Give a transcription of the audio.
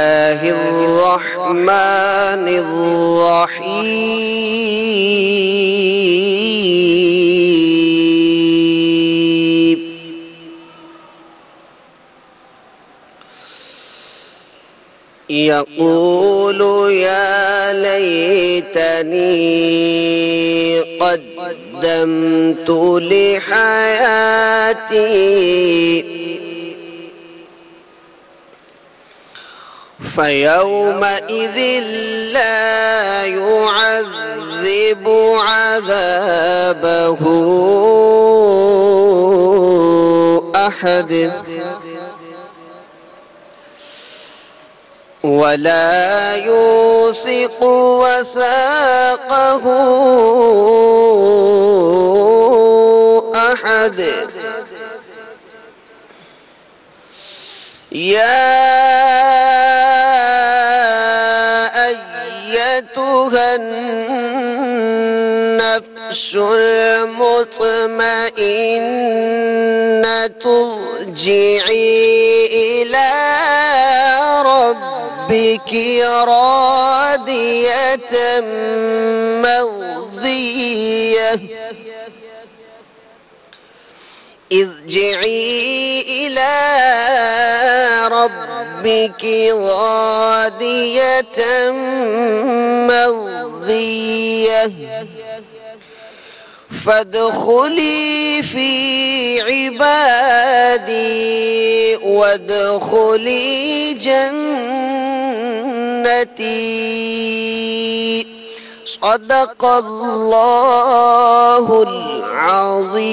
الله الرحمن الرحيم. يقول يا ليتني قدمت لحياتي فيومئذ لا يعذب عذابه أحد ولا يوثق وثاقه أحد. يا أيتها النفس المطمئنة ارجعي إلى ربك راضية مرضية ارجعي إلى ربك راضية مرضية فادخلي في عبادي وادخلي جنتي. صدق الله العظيم.